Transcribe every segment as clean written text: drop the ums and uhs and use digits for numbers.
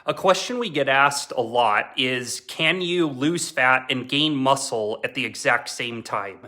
A question we get asked a lot is, can you lose fat and gain muscle at the exact same time?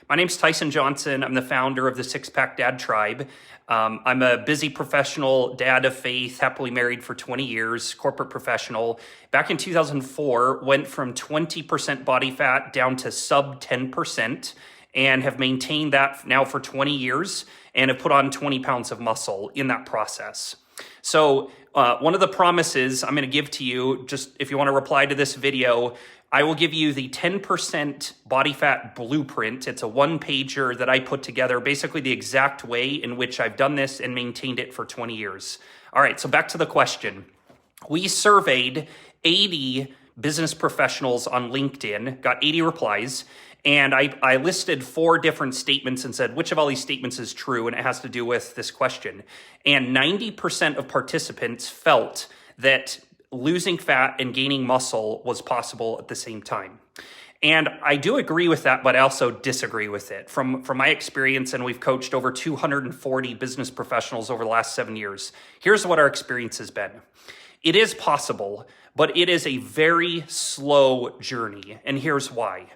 My name's Tyson Johnson. I'm the founder of the Six Pack Dad Tribe. I'm a busy professional dad of faith, happily married for 20 years, corporate professional. Back in 2004, went from 20% body fat down to sub 10% and have maintained that now for 20 years and have put on 20 pounds of muscle in that process. So one of the promises I'm going to give to you, just if you want to reply to this video, I will give you the 10% body fat blueprint. It's a one-pager that I put together, basically the exact way in which I've done this and maintained it for 20 years. All right, so back to the question. We surveyed 80 business professionals on LinkedIn, got 80 replies, and I listed 4 different statements and said, which of all these statements is true? And it has to do with this question. And 90% of participants felt that losing fat and gaining muscle was possible at the same time. And I do agree with that, but I also disagree with it. From my experience, and we've coached over 240 business professionals over the last 7 years, here's what our experience has been. It is possible, but it is a very slow journey. And here's why.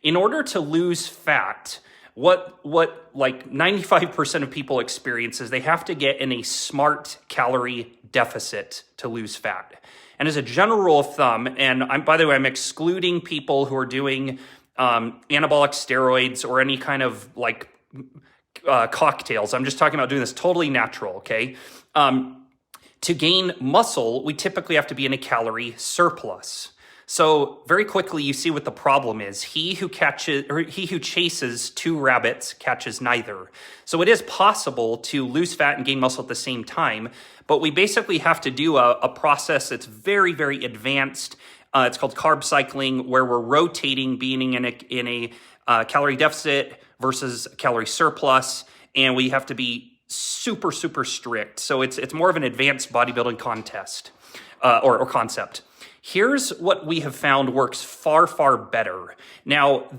In order to lose fat, what like 95% of people experience is they have to get in a smart calorie deficit to lose fat. And as a general rule of thumb, and by the way, I'm excluding people who are doing anabolic steroids or any kind of like cocktails. I'm just talking about doing this totally natural, okay? To gain muscle, we typically have to be in a calorie surplus. So very quickly, you see what the problem is. He who chases 2 rabbits catches neither. So it is possible to lose fat and gain muscle at the same time, but we basically have to do a process that's very, very advanced. It's called carb cycling, where we're rotating being in a calorie deficit versus calorie surplus, and we have to be super, super strict. So it's more of an advanced bodybuilding contest or concept. Here's what we have found works far, far better. Now,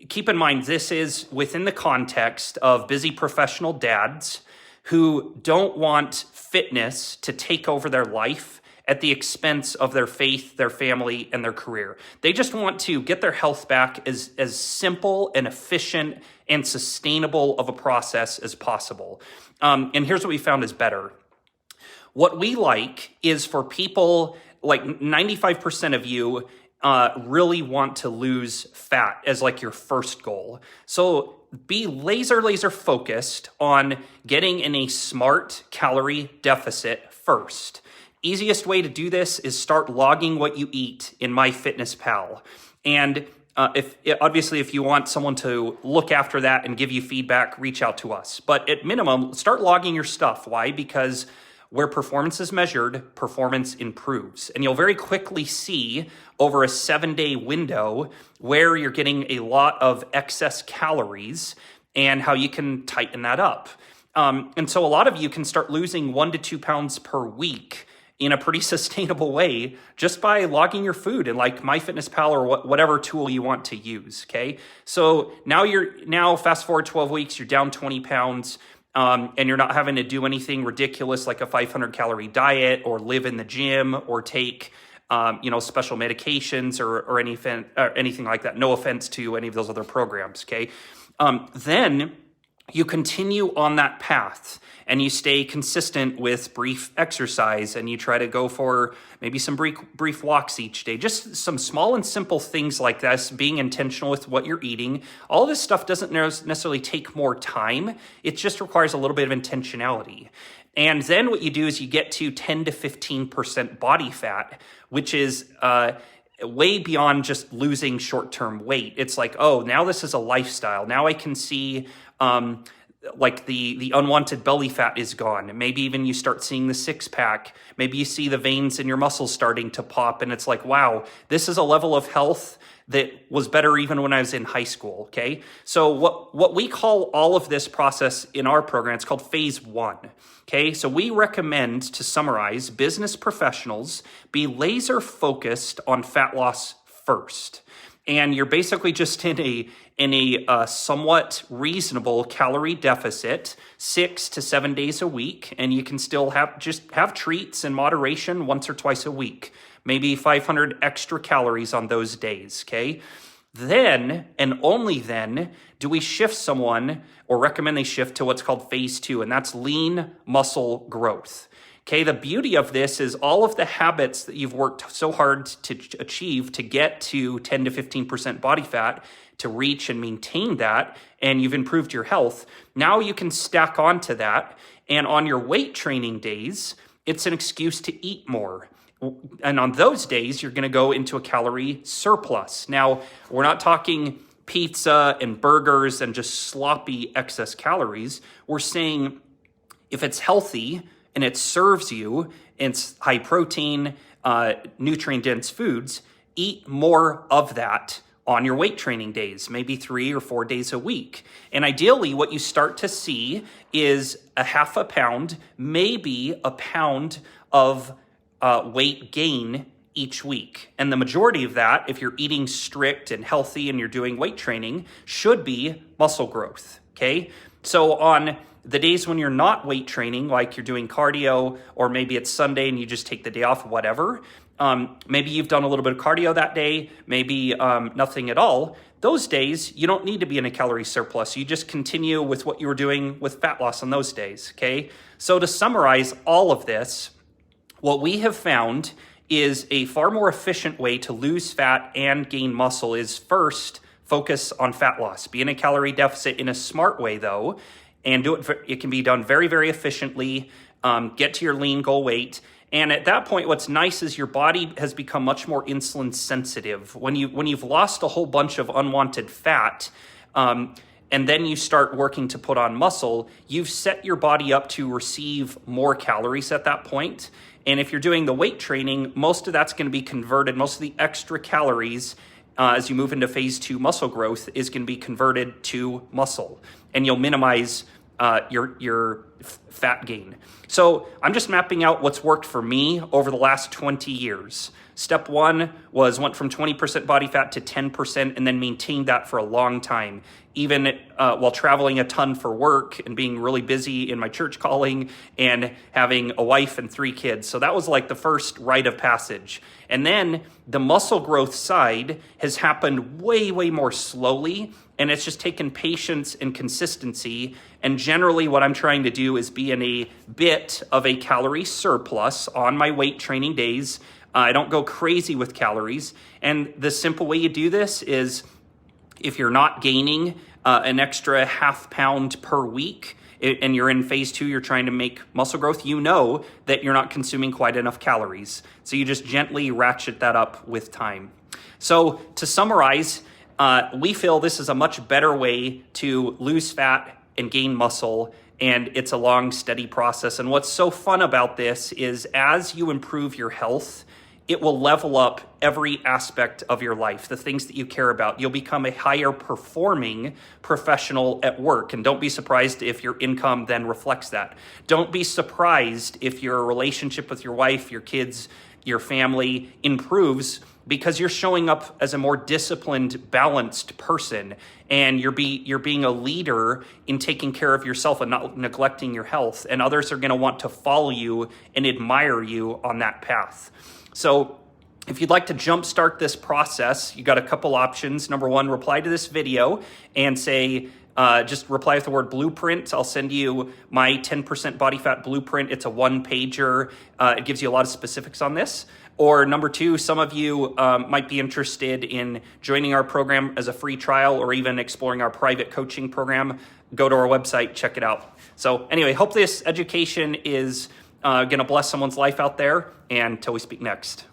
keep in mind, this is within the context of busy professional dads who don't want fitness to take over their life at the expense of their faith, their family, and their career. They just want to get their health back as simple and efficient and sustainable of a process as possible. And here's what we found is better. What we like is for people, like 95% of you really want to lose fat as like your first goal. So be laser focused on getting in a smart calorie deficit first. Easiest way to do this is start logging what you eat in MyFitnessPal. And if you want someone to look after that and give you feedback, reach out to us. But at minimum, start logging your stuff. Why? Because where performance is measured, performance improves. And you'll very quickly see over a 7-day window where you're getting a lot of excess calories and how you can tighten that up. And so a lot of you can start losing 1 to 2 pounds per week in a pretty sustainable way just by logging your food in like MyFitnessPal or whatever tool you want to use, okay? So now fast forward 12 weeks, you're down 20 pounds. And you're not having to do anything ridiculous like a 500 calorie diet or live in the gym or take, special medications or anything like that. No offense to any of those other programs. Okay. Then you continue on that path and you stay consistent with brief exercise and you try to go for maybe some brief walks each day. Just some small and simple things like this, being intentional with what you're eating. All this stuff doesn't necessarily take more time. It just requires a little bit of intentionality. And then what you do is you get to 10 to 15% body fat, which is way beyond just losing short-term weight. It's like, oh, now this is a lifestyle. Now I can see like the unwanted belly fat is gone. Maybe even you start seeing the 6-pack. Maybe you see the veins in your muscles starting to pop and it's like, wow, this is a level of health that was better even when I was in high school, okay? So what we call all of this process in our program, it's called phase 1, okay? So we recommend, to summarize, business professionals be laser focused on fat loss first. and you're basically just in a somewhat reasonable calorie deficit 6 to 7 days a week, and you can still have treats in moderation once or twice a week, maybe 500 extra calories on those days. Okay. Then, and only then, do we shift someone or recommend they shift to what's called phase 2, and that's lean muscle growth. Okay, the beauty of this is all of the habits that you've worked so hard to achieve to get to 10 to 15% body fat, to reach and maintain that, and you've improved your health. Now you can stack onto that, and on your weight training days, it's an excuse to eat more. And on those days, you're going to go into a calorie surplus. Now, we're not talking pizza and burgers and just sloppy excess calories. We're saying if it's healthy and it serves you, it's high protein, nutrient dense foods, eat more of that on your weight training days, maybe 3 or 4 days a week. And ideally, what you start to see is a half a pound, maybe a pound of weight gain each week. And the majority of that, if you're eating strict and healthy and you're doing weight training, should be muscle growth. Okay. So on the days when you're not weight training, like you're doing cardio, or maybe it's Sunday and you just take the day off, whatever, maybe you've done a little bit of cardio that day, maybe nothing at all. Those days, you don't need to be in a calorie surplus. You just continue with what you were doing with fat loss on those days. Okay. So to summarize all of this, what we have found is a far more efficient way to lose fat and gain muscle is first focus on fat loss. Be in a calorie deficit in a smart way though, and do it. It can be done very, very efficiently. Get to your lean goal weight. And at that point, what's nice is your body has become much more insulin sensitive. When you've lost a whole bunch of unwanted fat, and then you start working to put on muscle, you've set your body up to receive more calories at that point. And if you're doing the weight training, most of that's going to be converted. Most of the extra calories as you move into phase 2 muscle growth is going to be converted to muscle, and you'll minimize your fat gain. So I'm just mapping out what's worked for me over the last 20 years. Step 1 went from 20% body fat to 10% and then maintained that for a long time, even while traveling a ton for work and being really busy in my church calling and having a wife and 3 kids. So that was like the first rite of passage. And then the muscle growth side has happened way, way more slowly, and it's just taken patience and consistency. And generally what I'm trying to do is be in a bit of a calorie surplus on my weight training days. I don't go crazy with calories. And the simple way you do this is if you're not gaining an extra half pound per week and you're in phase 2, you're trying to make muscle growth, you know that you're not consuming quite enough calories. So you just gently ratchet that up with time. So to summarize, we feel this is a much better way to lose fat and gain muscle, and it's a long, steady process. And what's so fun about this is as you improve your health, it will level up every aspect of your life, the things that you care about. You'll become a higher performing professional at work. And don't be surprised if your income then reflects that. Don't be surprised if your relationship with your wife, your kids, your family improves because you're showing up as a more disciplined, balanced person. And you're being a leader in taking care of yourself and not neglecting your health. And others are going to want to follow you and admire you on that path. So if you'd like to jumpstart this process, you got a couple options. Number 1, reply to this video and say, just reply with the word blueprint. I'll send you my 10% body fat blueprint. It's a 1-pager. It gives you a lot of specifics on this. Or number 2, some of you might be interested in joining our program as a free trial or even exploring our private coaching program. Go to our website, check it out. So anyway, hope this education is going to bless someone's life out there. And until we speak next.